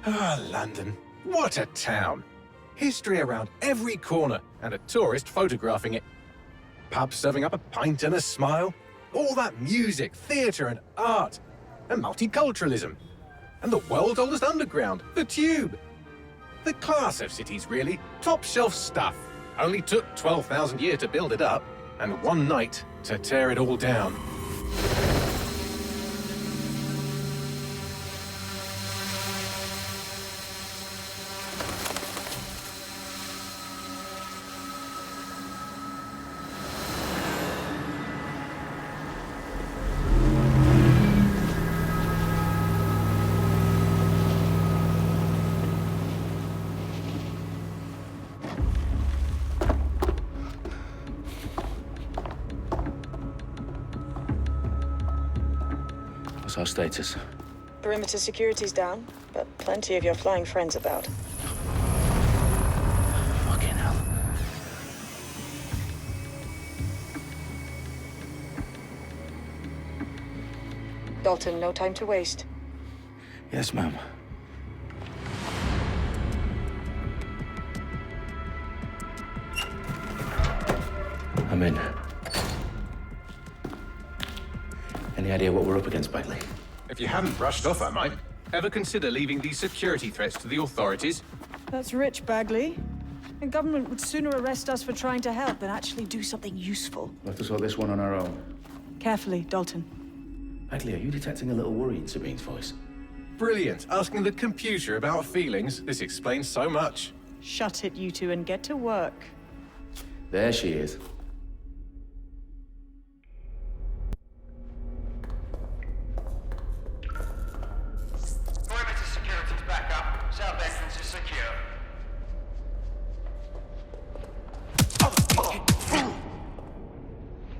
Ah, London. What a town. History around every corner and a tourist photographing it. Pubs serving up a pint and a smile. All that music, theatre and art. And multiculturalism. And the world's oldest underground, the Tube. The class of cities, really. Top shelf stuff. Only took 12,000 years to build it up, and one night to tear it all down. What's our status? Perimeter security's down, but plenty of your flying friends about. Fucking hell. Dalton, no time to waste. Yes, ma'am. I'm in. Any idea what we're up against, Bagley? If you haven't brushed off, I might. Ever consider leaving these security threats to the authorities? That's rich, Bagley. The government would sooner arrest us for trying to help than actually do something useful. We'll have to sort this one on our own. Carefully, Dalton. Bagley, are you detecting a little worry in Sabine's voice? Brilliant. Asking the computer about feelings. This explains so much. Shut it, you two, and get to work. There she is. Perimeter security's back up. South entrance is secure.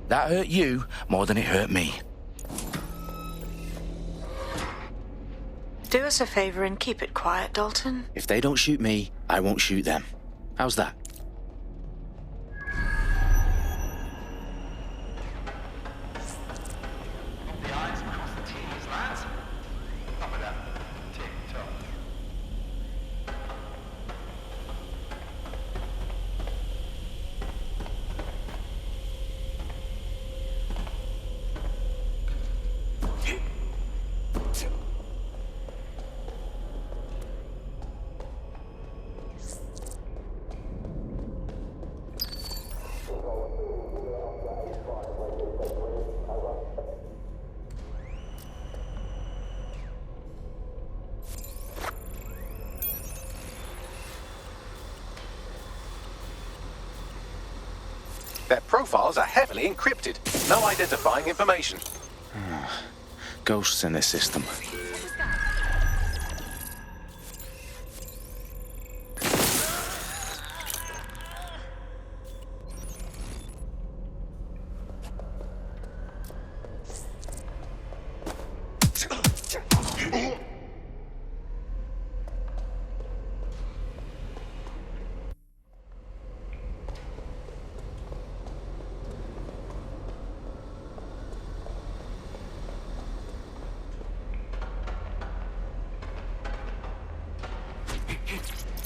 That hurt you more than it hurt me. Do us a favor and keep it quiet, Dalton. If they don't shoot me, I won't shoot them. How's that? The I's across the T's, lads. Top of that. Tick-tock. Their profiles are heavily encrypted. No identifying information. Ghosts in this system.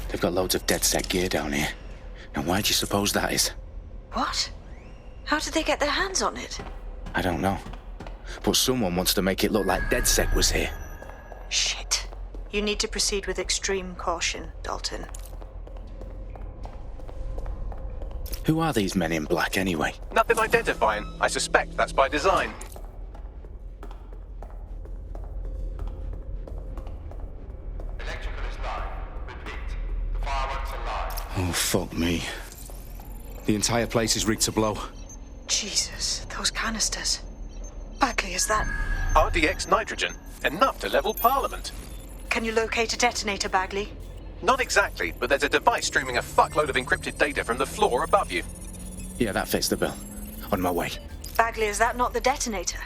They've got loads of DedSec gear down here. Now, why do you suppose that is? What? How did they get their hands on it? I don't know. But someone wants to make it look like DedSec was here. Shit. You need to proceed with extreme caution, Dalton. Who are these men in black, anyway? Nothing identifying. I suspect that's by design. Electrical is live. Repeat. The fireworks are live. Oh, fuck me. The entire place is rigged to blow. Jesus, those canisters. Bagley, is that... RDX nitrogen. Enough to level Parliament. Can you locate a detonator, Bagley? Not exactly, but there's a device streaming a fuckload of encrypted data from the floor above you. Yeah, that fits the bill. On my way. Bagley, is that not the detonator?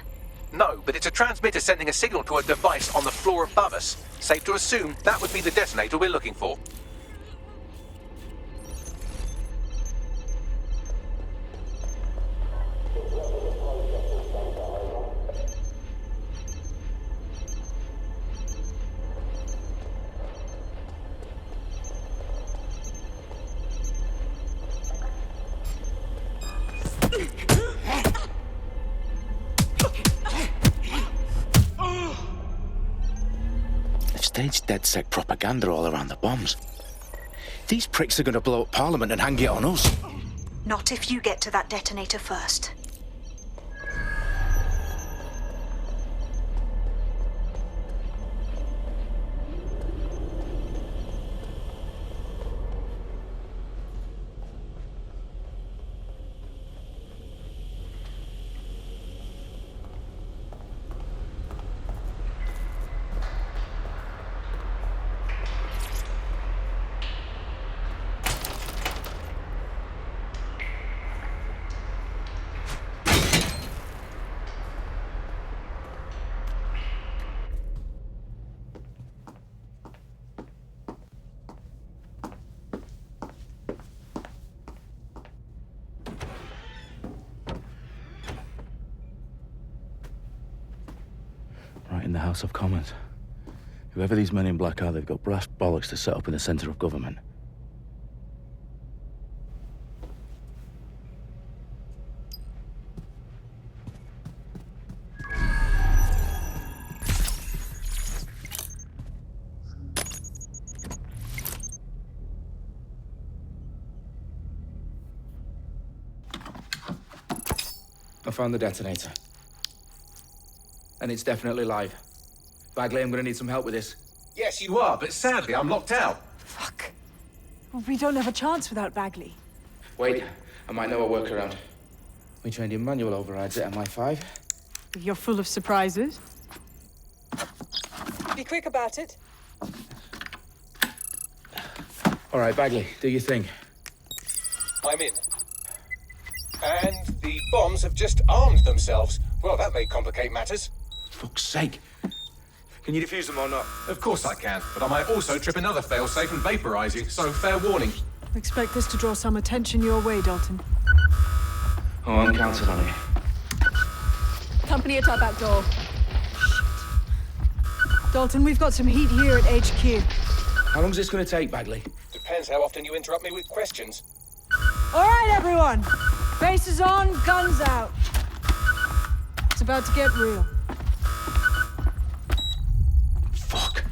No, but it's a transmitter sending a signal to a device on the floor above us. Safe to assume that would be the detonator we're looking for. They've staged DedSec propaganda all around the bombs. These pricks are going to blow up Parliament and hang it on us. Not if you get to that detonator first. Right in the House of Commons. Whoever these men in black are, they've got brass bollocks to set up in the centre of government. I found the detonator. And it's definitely live. Bagley, I'm gonna need some help with this. Yes, you are, but sadly, I'm locked out. Fuck. We don't have a chance without Bagley. Wait, I might know a workaround. We trained in manual overrides at MI5. You're full of surprises. Be quick about it. All right, Bagley, do your thing. I'm in. And the bombs have just armed themselves. Well, that may complicate matters. Fuck's sake. Can you defuse them or not? Of course I can, but I might also trip another failsafe and vaporize you, so fair warning. Expect this to draw some attention your way, Dalton. Oh, I'm counting on it. Company at our back door. Shit. Dalton, we've got some heat here at HQ. How long's this gonna take, Bagley? Depends how often you interrupt me with questions. All right, everyone. Faces on, guns out. It's about to get real. Fuck.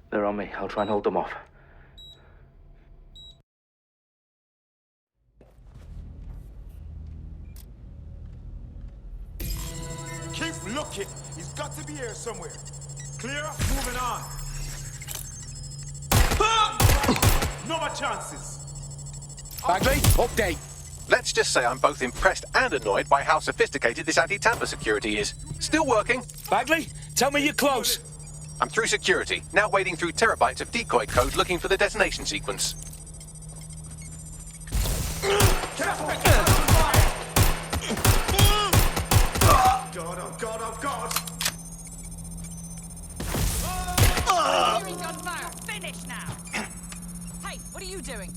They're on me. I'll try and hold them off. Keep looking. He's got to be here somewhere. Clear up, moving on. No more chances. Bagley, update. Let's just say I'm both impressed and annoyed by how sophisticated this anti-tamper security is. Still working. Bagley, tell me you're close. I'm through security, now wading through terabytes of decoy code looking for the detonation sequence. Careful! God, oh God, oh God! Hearing gunfire. Finish now. Hey, what are you doing?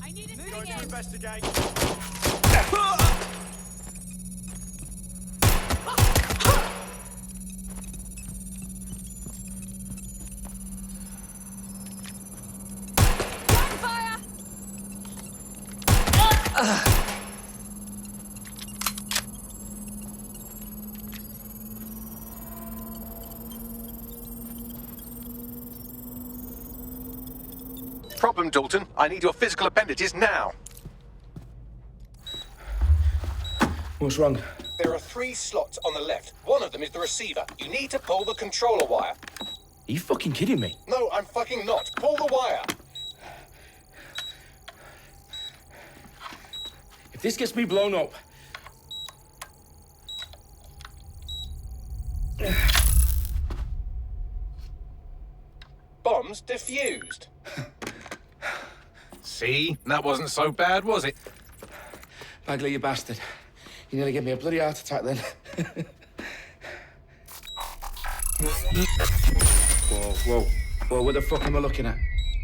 I need a Going to investigate. gunfire. Problem, Dalton. I need your physical appendages now. What's wrong? There are 3 slots on the left. One of them is the receiver. You need to pull the controller wire. Are you fucking kidding me? No, I'm fucking not. Pull the wire. If this gets me blown up... Bombs defused. See? That wasn't so bad, was it? Bagley, you bastard. You nearly gave me a bloody heart attack then. Whoa. What the fuck am I looking at?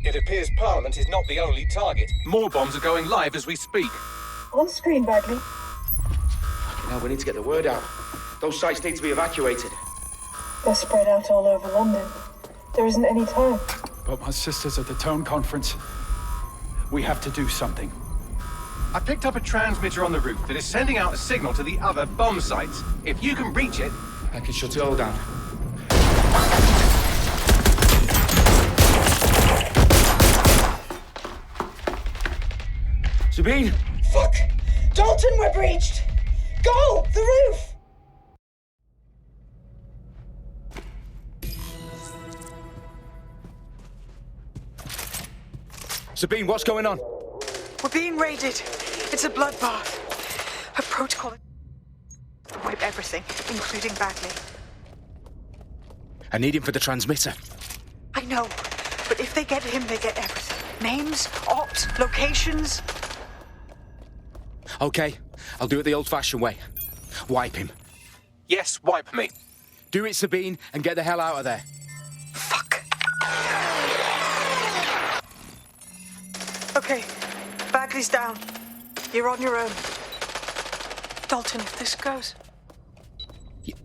It appears Parliament is not the only target. More bombs are going live as we speak. On screen, Bagley. Now we need to get the word out. Those sites need to be evacuated. They're spread out all over London. There isn't any time. But my sister's at the town conference. We have to do something. I picked up a transmitter on the roof that is sending out a signal to the other bomb sites. If you can reach it... I can shut it all down. Sabine! Fuck! Dalton, we're breached! Go! The roof! Sabine, what's going on? We're being raided. It's a bloodbath. A protocol to wipe everything, including Bagley. I need him for the transmitter. I know, but if they get him, they get everything. Names, ops, locations. Okay, I'll do it the old-fashioned way. Wipe him. Yes, wipe me. Do it, Sabine, and get the hell out of there. Fuck. Okay, Bagley's down. You're on your own. Dalton, if this goes...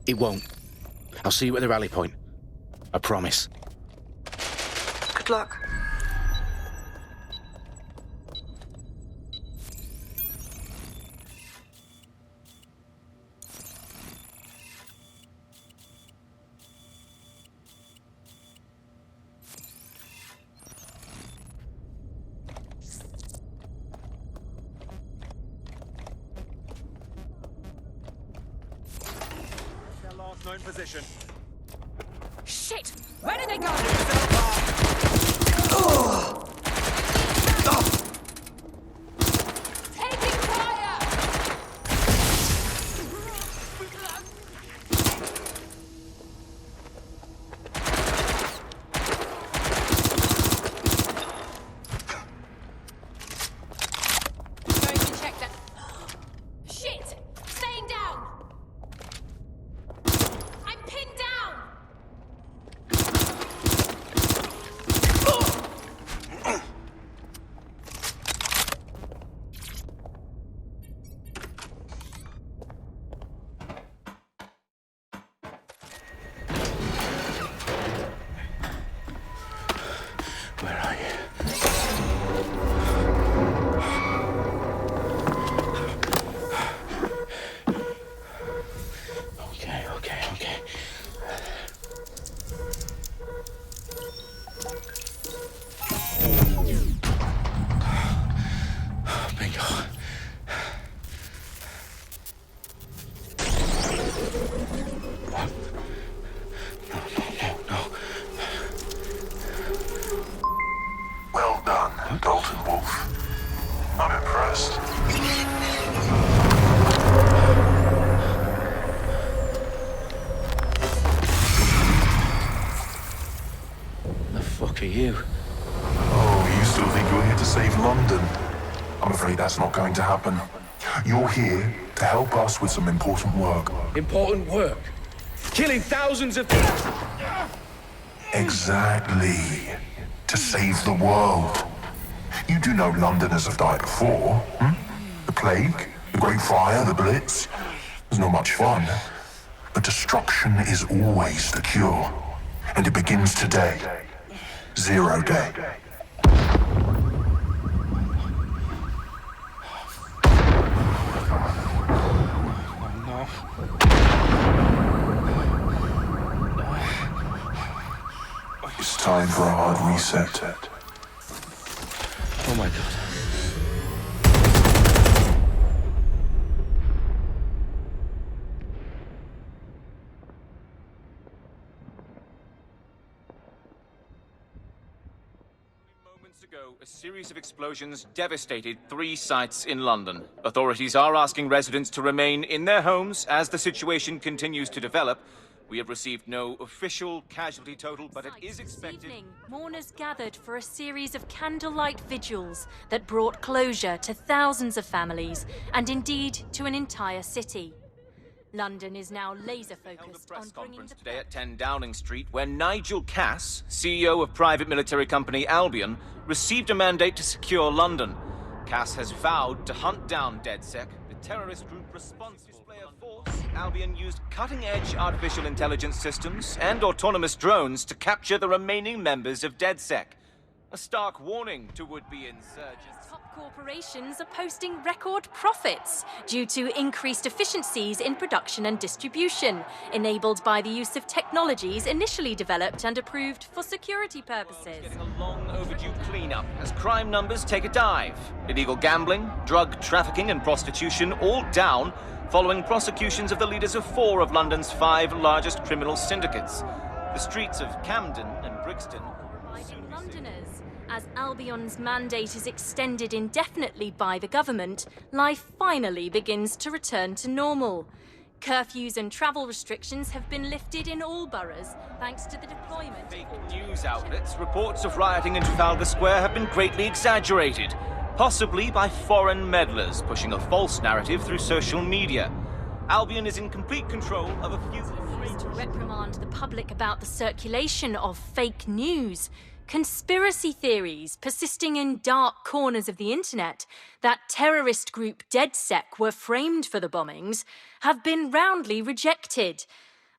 It won't. I'll see you at the rally point. I promise. Good luck. Known position. Shit! Where did they go? Taking fire! Going to check that. Shit! Staying down! I'm pinned down! Where are you? Okay. Bingo. What? No. Well done, Dalton Wolf. I'm impressed. The fuck are you? Oh, you still think you're here to save London? I'm afraid that's not going to happen. You're here to help us with some important work. Important work. Killing thousands of people. Exactly. To save the world. You do know Londoners have died before, hmm? The plague, the Great Fire, the Blitz. It's not much fun. But destruction is always the cure. And it begins today. 0 day. It's time for a hard reset. Oh my god. Moments ago, a series of explosions devastated 3 sites in London. Authorities are asking residents to remain in their homes as the situation continues to develop. We have received no official casualty total, but it is expected... This evening, mourners gathered for a series of candlelight vigils that brought closure to thousands of families, and indeed to an entire city. London is now laser-focused on bringing the... today at 10 Downing Street, where Nigel Cass, CEO of private military company Albion, received a mandate to secure London. Cass has vowed to hunt down DedSec, the terrorist group responsible for display of force. Albion used cutting-edge artificial intelligence systems and autonomous drones to capture the remaining members of DedSec. A stark warning to would-be insurgents. Top corporations are posting record profits due to increased efficiencies in production and distribution, enabled by the use of technologies initially developed and approved for security purposes. Getting a long overdue cleanup as crime numbers take a dive. Illegal gambling, drug trafficking and prostitution all down following prosecutions of the leaders of 4 of London's 5 largest criminal syndicates. The streets of Camden and Brixton Londoners. As Albion's mandate is extended indefinitely by the government, life finally begins to return to normal. Curfews and travel restrictions have been lifted in all boroughs, thanks to the deployment. Fake news outlets, reports of rioting in Trafalgar Square have been greatly exaggerated, possibly by foreign meddlers pushing a false narrative through social media. Albion is in complete control of a few... To reprimand the public about the circulation of fake news. Conspiracy theories persisting in dark corners of the internet that terrorist group DedSec were framed for the bombings have been roundly rejected.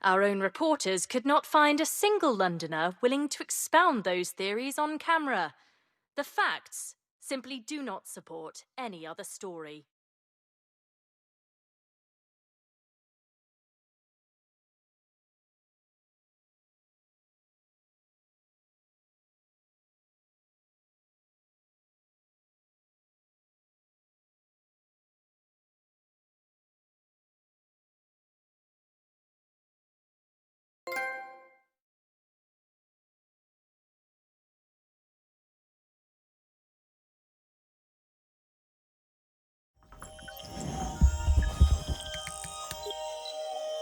Our own reporters could not find a single Londoner willing to expound those theories on camera. The facts simply do not support any other story.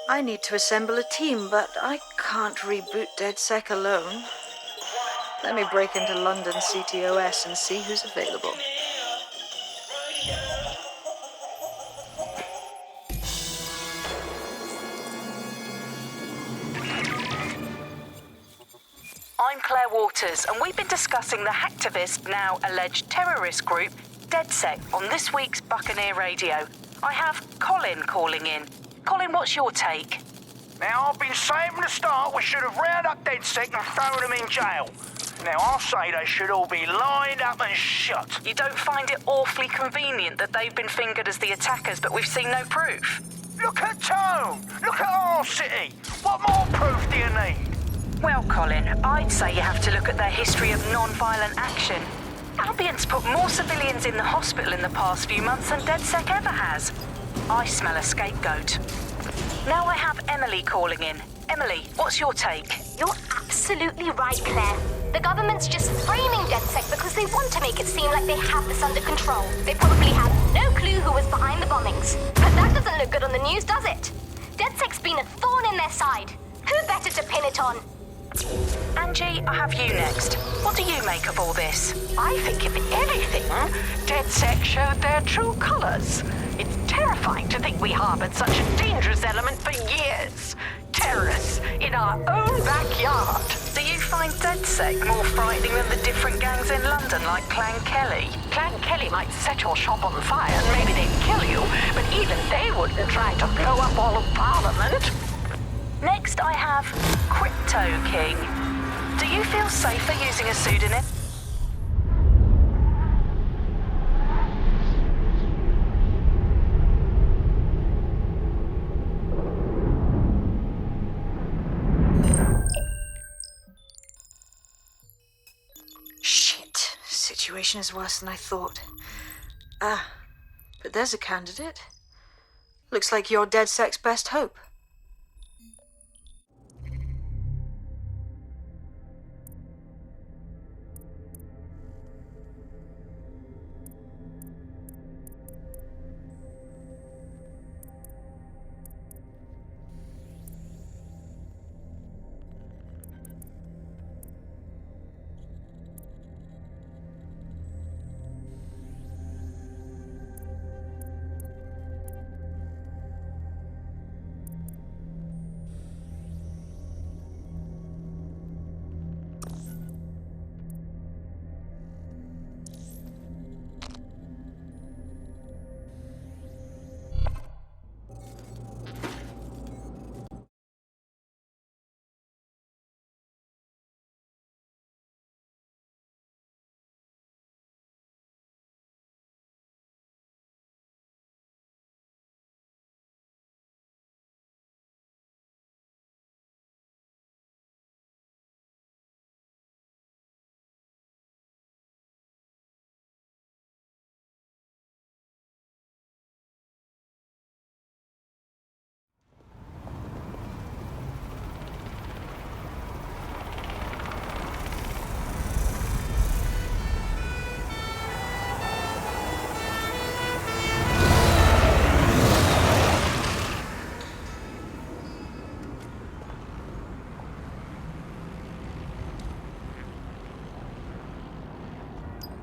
I need to assemble a team, but I can't reboot DedSec alone. Let me break into London ctOS and see who's available. I'm Claire Waters, and we've been discussing the hacktivist, now alleged terrorist group, DedSec, on this week's Buccaneer Radio. I have Colin calling in. Colin, what's your take? Now, I've been saying from the start we should have rounded up DedSec and thrown them in jail. Now, I'll say they should all be lined up and shot. You don't find it awfully convenient that they've been fingered as the attackers, but we've seen no proof? Look at Tone! Look at our city! What more proof do you need? Well, Colin, I'd say you have to look at their history of non-violent action. Albion's put more civilians in the hospital in the past few months than DedSec ever has. I smell a scapegoat. Now I have Emily calling in. Emily, what's your take? You're absolutely right, Claire. The government's just framing DedSec because they want to make it seem like they have this under control. They probably had no clue who was behind the bombings. But that doesn't look good on the news, does it? DedSec's been a thorn in their side. Who better to pin it on? Angie, I have you next. What do you make of all this? I think, if anything, DedSec showed their true colours. It's terrifying to think we harboured such a dangerous element for years. Terrorists in our own backyard. Do you find DedSec more frightening than the different gangs in London, like Clan Kelly? Clan Kelly might set your shop on fire and maybe they'd kill you, but even they wouldn't try to blow up all of Parliament. Next, I have Crypto King. Do you feel safer using a pseudonym? Shit. Situation is worse than I thought. But there's a candidate. Looks like you're DedSec's best hope.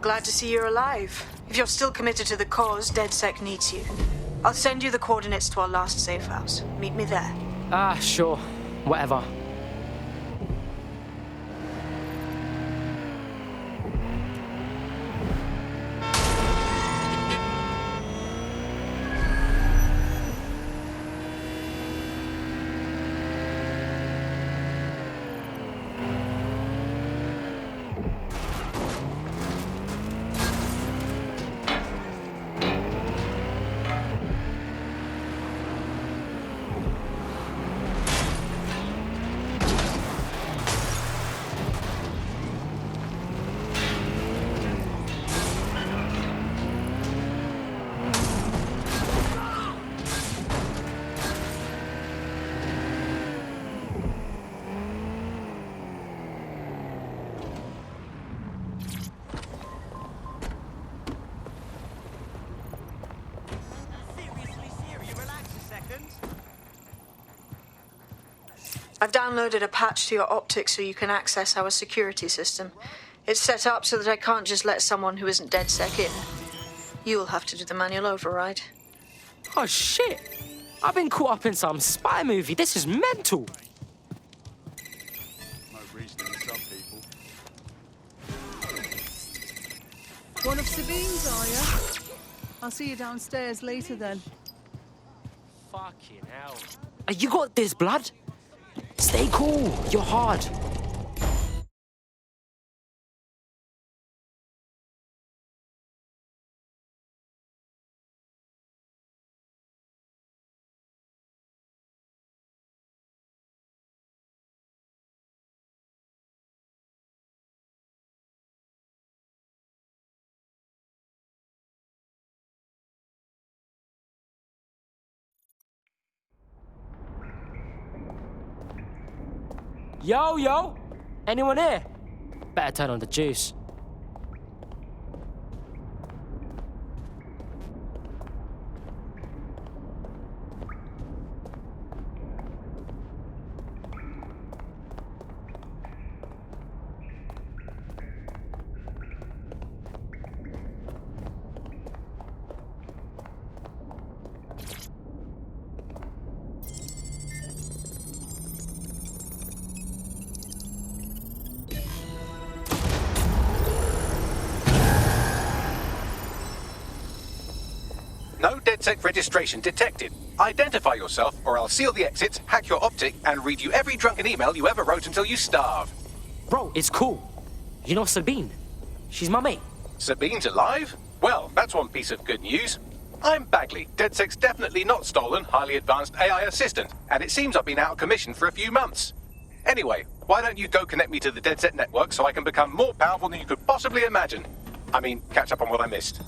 Glad to see you're alive. If you're still committed to the cause, DedSec needs you. I'll send you the coordinates to our last safe house. Meet me there. Sure. Whatever. I've downloaded a patch to your optics so you can access our security system. It's set up so that I can't just let someone who isn't DedSec in. You'll have to do the manual override. Oh, shit! I've been caught up in some spy movie. This is mental! No reasoning with some people. One of Sabine's, are you? I'll see you downstairs later then. Fucking hell. You got this, blood? Stay cool. You're hard. Yo! Anyone here? Better turn on the juice. No DedSec registration detected. Identify yourself, or I'll seal the exits, hack your optic, and read you every drunken email you ever wrote until you starve. Bro, it's cool. You know Sabine? She's my mate. Sabine's alive? Well, that's one piece of good news. I'm Bagley, DedSec's definitely not stolen, highly advanced AI assistant, and it seems I've been out of commission for a few months. Anyway, why don't you go connect me to the DedSec network so I can become more powerful than you could possibly imagine? I mean, catch up on what I missed.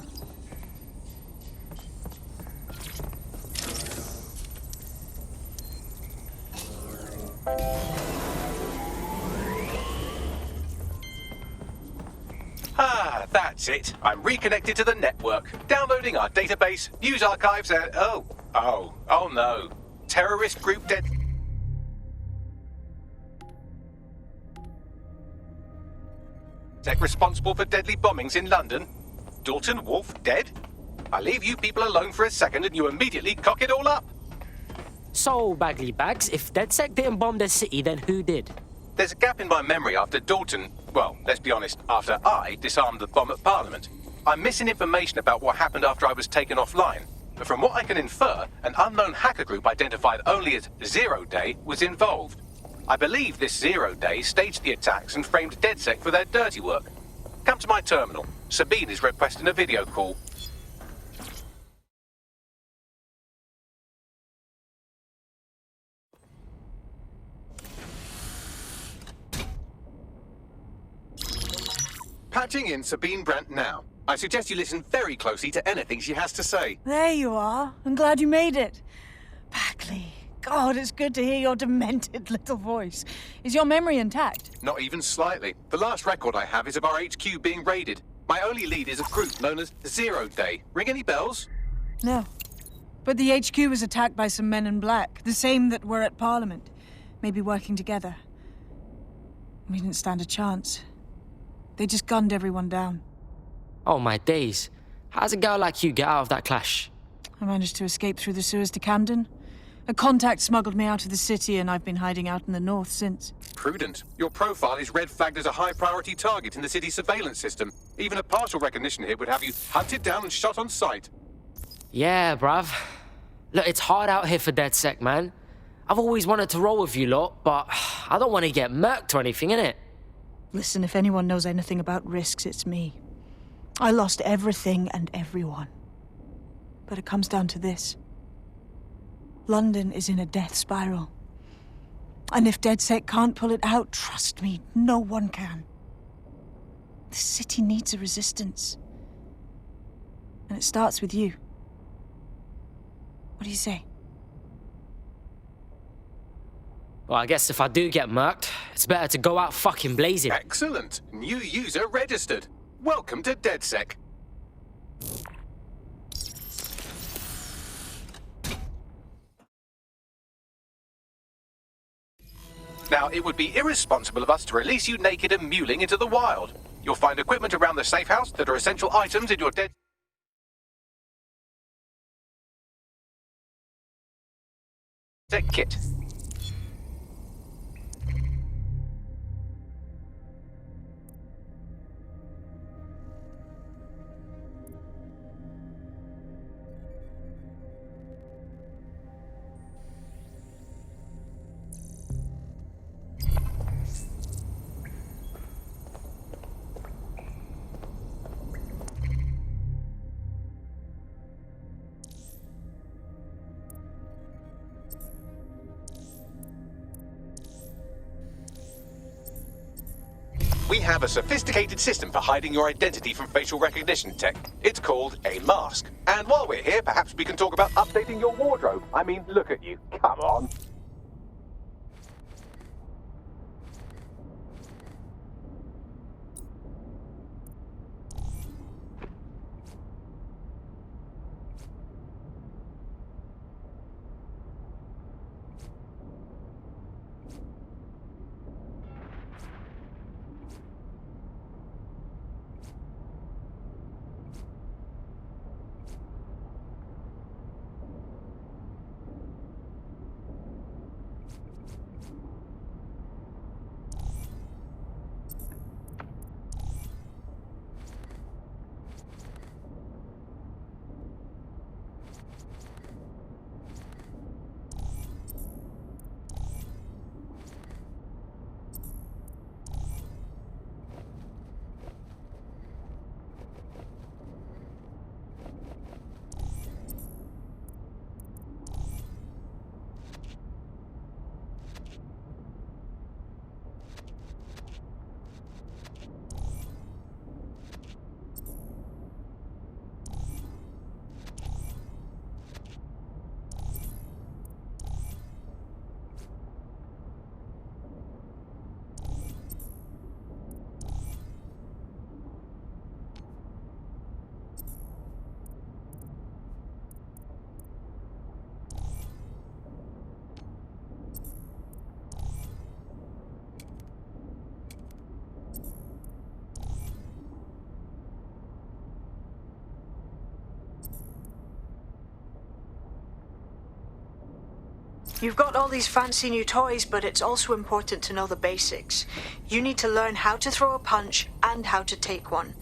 Ah, that's it. I'm reconnected to the network, downloading our database, news archives, and oh no. Terrorist group dead. Tech responsible for deadly bombings in London. Dalton Wolf dead? I leave you people alone for a second and you immediately cock it all up. So, Bagley Bags, if DedSec didn't bomb the city, then who did? There's a gap in my memory after Dalton, well, let's be honest, after I disarmed the bomb at Parliament. I'm missing information about what happened after I was taken offline. But from what I can infer, an unknown hacker group identified only as Zero Day was involved. I believe this Zero Day staged the attacks and framed DedSec for their dirty work. Come to my terminal. Sabine is requesting a video call. Patching in Sabine Brandt now. I suggest you listen very closely to anything she has to say. There you are. I'm glad you made it. Bagley. God, it's good to hear your demented little voice. Is your memory intact? Not even slightly. The last record I have is of our HQ being raided. My only lead is a group known as Zero Day. Ring any bells? No. But the HQ was attacked by some men in black, the same that were at Parliament. Maybe working together. We didn't stand a chance. They just gunned everyone down. Oh, my days. How's a girl like you get out of that clash? I managed to escape through the sewers to Camden. A contact smuggled me out of the city, and I've been hiding out in the north since. Prudent. Your profile is red flagged as a high-priority target in the city's surveillance system. Even a partial recognition hit would have you hunted down and shot on sight. Yeah, bruv. Look, it's hard out here for DedSec, man. I've always wanted to roll with you lot, but I don't want to get murked or anything, innit? Listen, if anyone knows anything about risks, it's me. I lost everything and everyone. But it comes down to this. London is in a death spiral. And if DedSec can't pull it out, trust me, no one can. The city needs a resistance. And it starts with you. What do you say? Well, I guess if I do get murked, it's better to go out fucking blazing. Excellent. New user registered. Welcome to DedSec. Now, it would be irresponsible of us to release you naked and mewling into the wild. You'll find equipment around the safe house that are essential items in your DedSec kit. We have a sophisticated system for hiding your identity from facial recognition tech. It's called a mask. And while we're here, perhaps we can talk about updating your wardrobe. I mean, look at you. Come on. You've got all these fancy new toys, but it's also important to know the basics. You need to learn how to throw a punch and how to take one.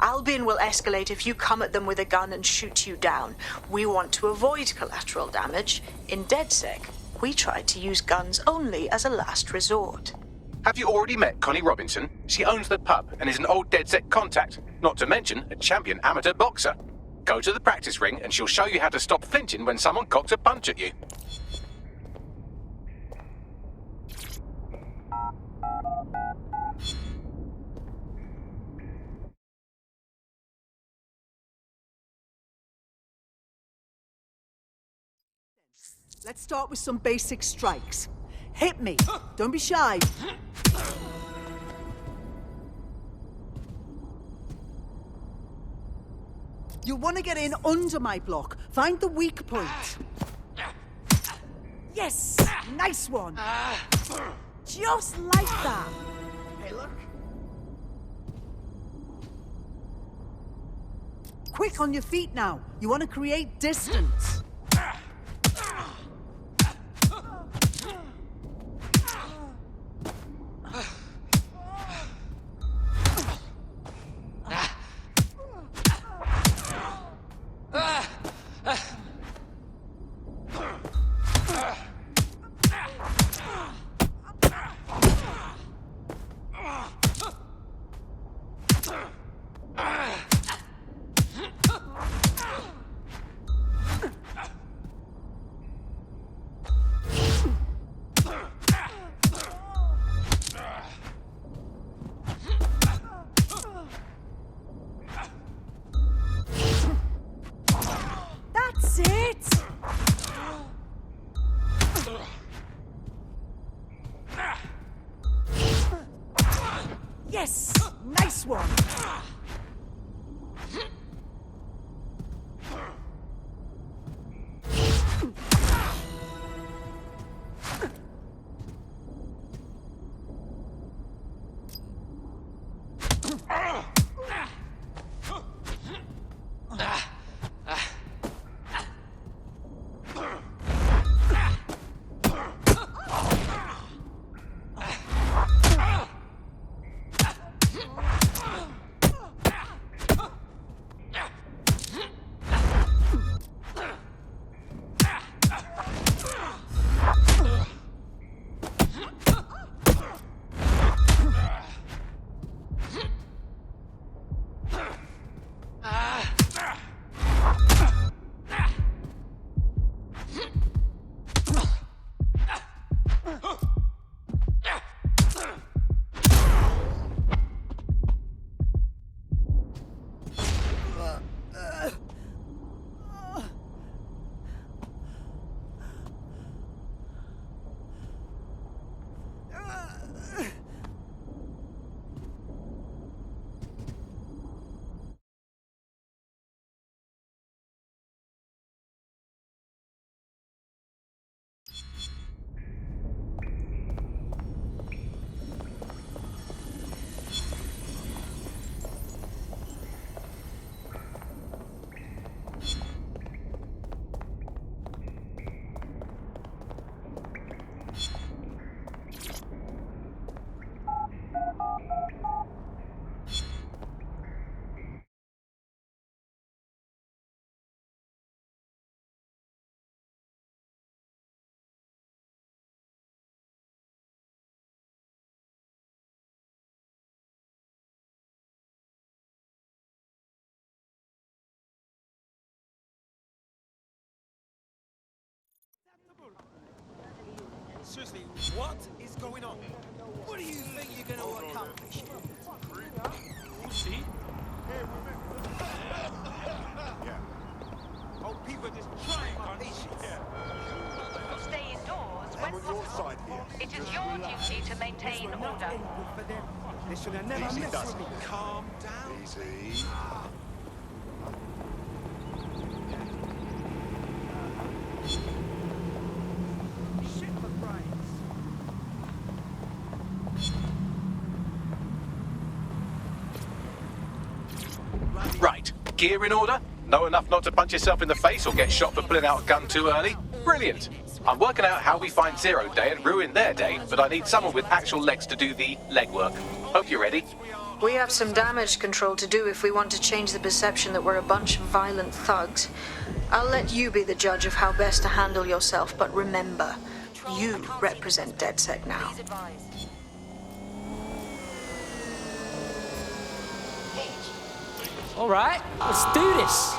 Albion will escalate if you come at them with a gun and shoot you down. We want to avoid collateral damage. In DedSec, we try to use guns only as a last resort. Have you already met Connie Robinson? She owns the pub and is an old DedSec contact, not to mention a champion amateur boxer. Go to the practice ring and she'll show you how to stop flinching when someone cocks a punch at you. Let's start with some basic strikes. Hit me. Don't be shy. You'll want to get in under my block. Find the weak point. Yes! Nice one! Just like that. Hey, look. Quick on your feet now. You want to create distance. That's it! Yes! Nice one! Seriously, what is going on? What do you think you're going to accomplish? We'll see. Yeah. Oh, people just trying my patience. Stay indoors when possible. It is your duty to maintain order. They should have never messed with me. Calm down. Easy. Right, gear in order? Know enough not to punch yourself in the face or get shot for pulling out a gun too early? Brilliant! I'm working out how we find Zero Day and ruin their day, but I need someone with actual legs to do the legwork. Hope you're ready. We have some damage control to do if we want to change the perception that we're a bunch of violent thugs. I'll let you be the judge of how best to handle yourself, but remember, you represent DedSec now. All right, let's do this.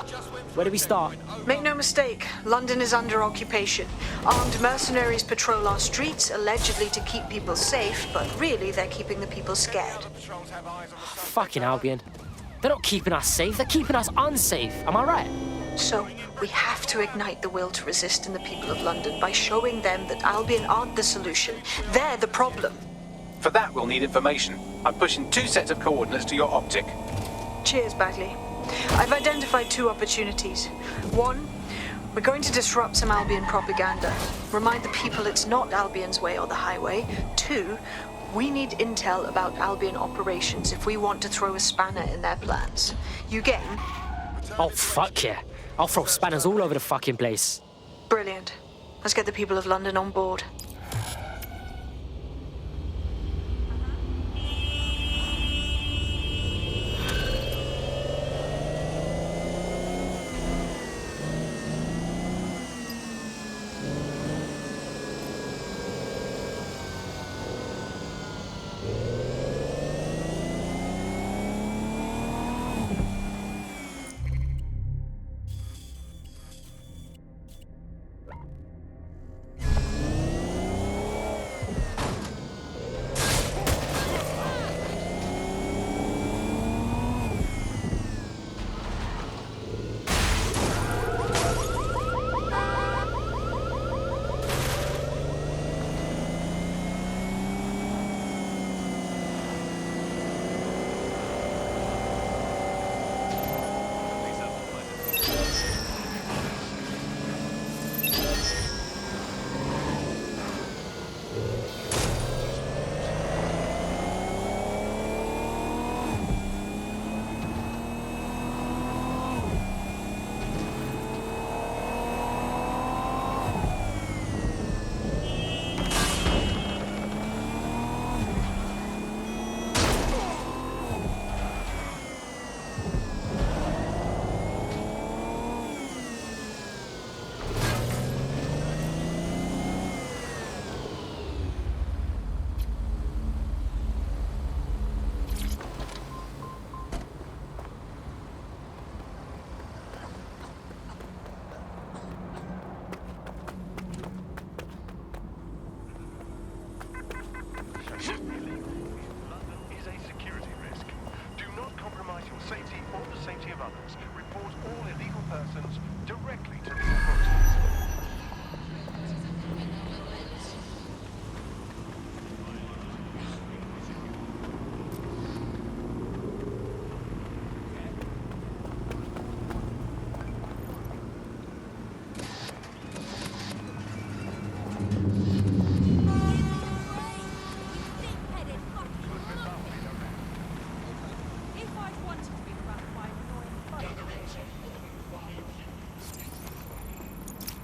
Where do we start? Make no mistake, London is under occupation. Armed mercenaries patrol our streets, allegedly to keep people safe, but really they're keeping the people scared. Fucking Albion. They're not keeping us safe, they're keeping us unsafe. Am I right? So, we have to ignite the will to resist in the people of London by showing them that Albion aren't the solution. They're the problem. For that, we'll need information. I'm pushing 2 sets of coordinates to your optic. Cheers, Bagley. I've identified 2 opportunities. 1, we're going to disrupt some Albion propaganda. Remind the people it's not Albion's way or the highway. 2, we need intel about Albion operations if we want to throw a spanner in their plans. You game? Oh, fuck yeah. I'll throw spanners all over the fucking place. Brilliant. Let's get the people of London on board.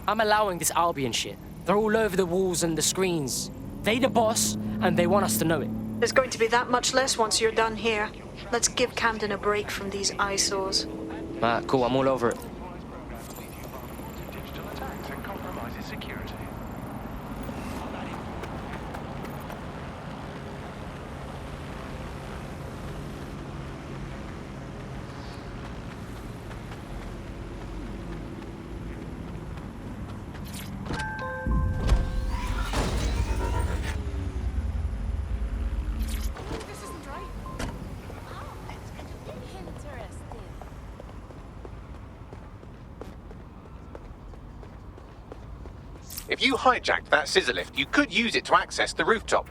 I'm allowing this Albion shit. They're all over the walls and the screens. They the boss, and they want us to know it. There's going to be that much less once you're done here. Let's give Camden a break from these eyesores. Cool, I'm all over it. If you hijacked that scissor lift, you could use it to access the rooftop.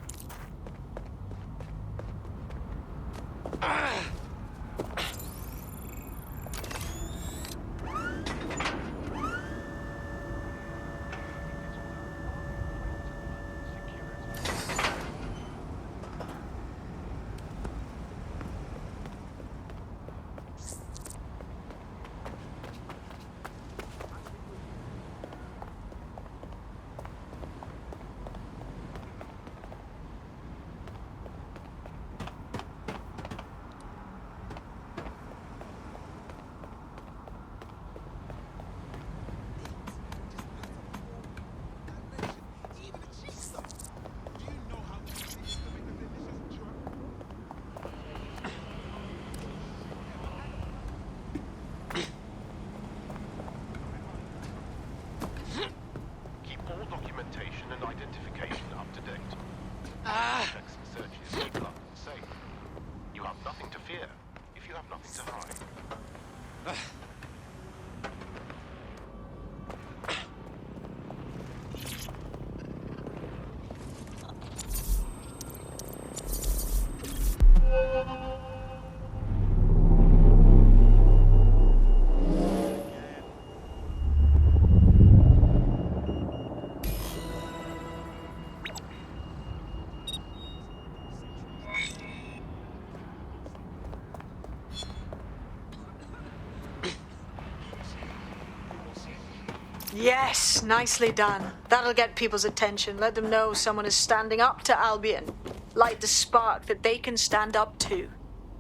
Yes, nicely done. That'll get people's attention. Let them know someone is standing up to Albion. Light the spark that they can stand up to.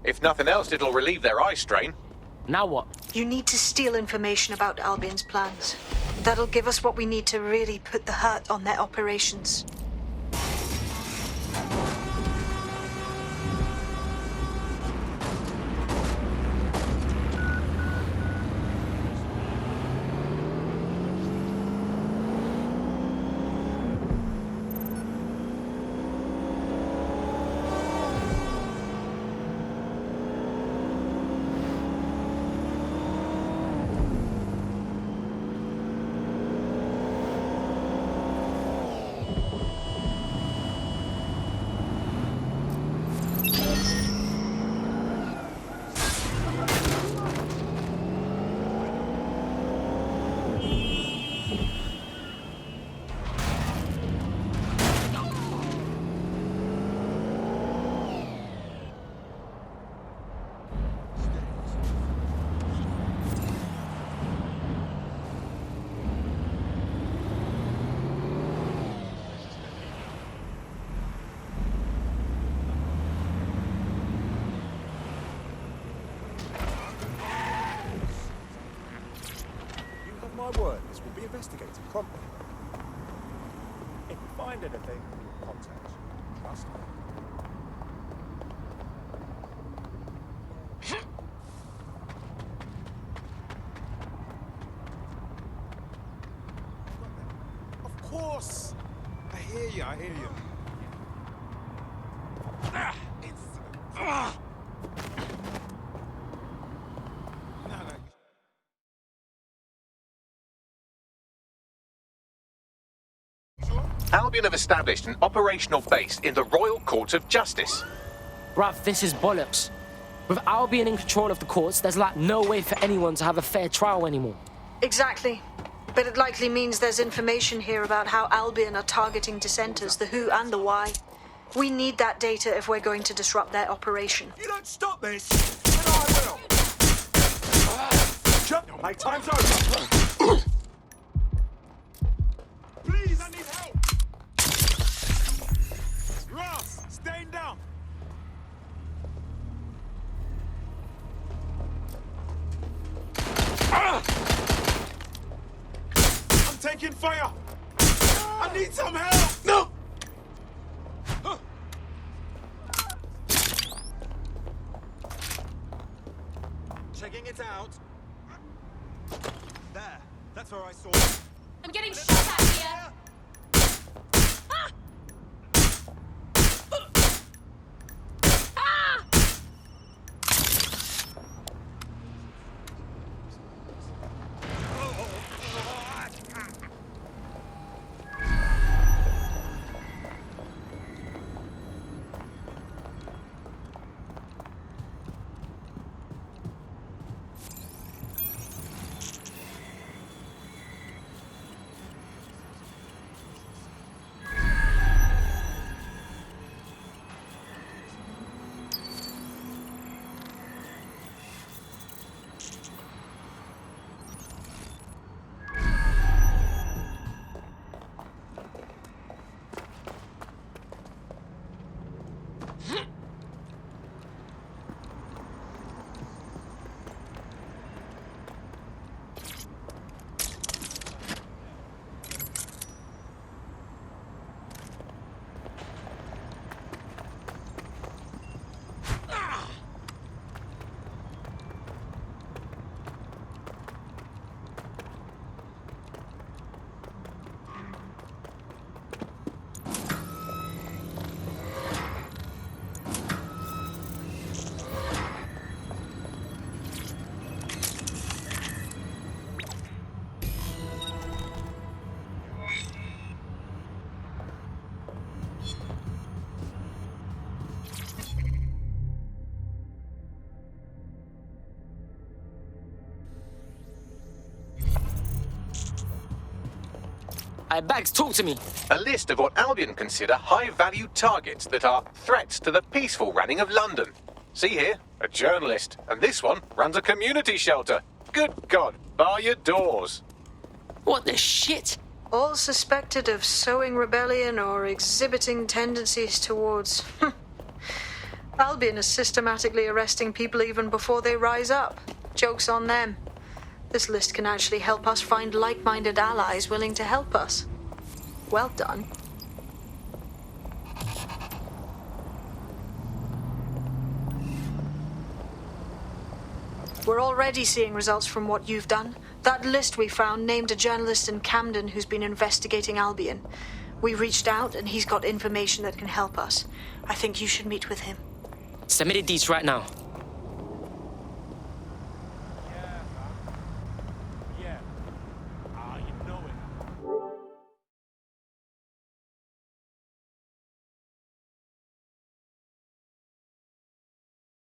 If nothing else, it'll relieve their eye strain. Now what? You need to steal information about Albion's plans. That'll give us what we need to really put the hurt on their operations. Word, this will be investigated promptly. If you find anything, contact. Trust me. Of course! I hear you, I hear you. Albion have established an operational base in the Royal Court of Justice. Bruv, this is bollocks. With Albion in control of the courts, there's like no way for anyone to have a fair trial anymore. Exactly. But it likely means there's information here about how Albion are targeting dissenters, the who and the why. We need that data if we're going to disrupt their operation. You don't stop this, and I will! Jump! My time's over! Please, I need help! Ross, staying down! I'm taking fire! I need some help! No! Checking it out. There. That's where I saw it. I'm getting shot at here! Bags, talk to me. A list of what Albion consider high-value targets that are threats to the peaceful running of London. See here, a journalist, and this one runs a community shelter. Good God, bar your doors. What the shit? All suspected of sowing rebellion or exhibiting tendencies towards... Albion is systematically arresting people even before they rise up. Joke's on them. This list can actually help us find like-minded allies willing to help us. Well done. We're already seeing results from what you've done. That list we found named a journalist in Camden who's been investigating Albion. We reached out and he's got information that can help us. I think you should meet with him. Submitted these right now.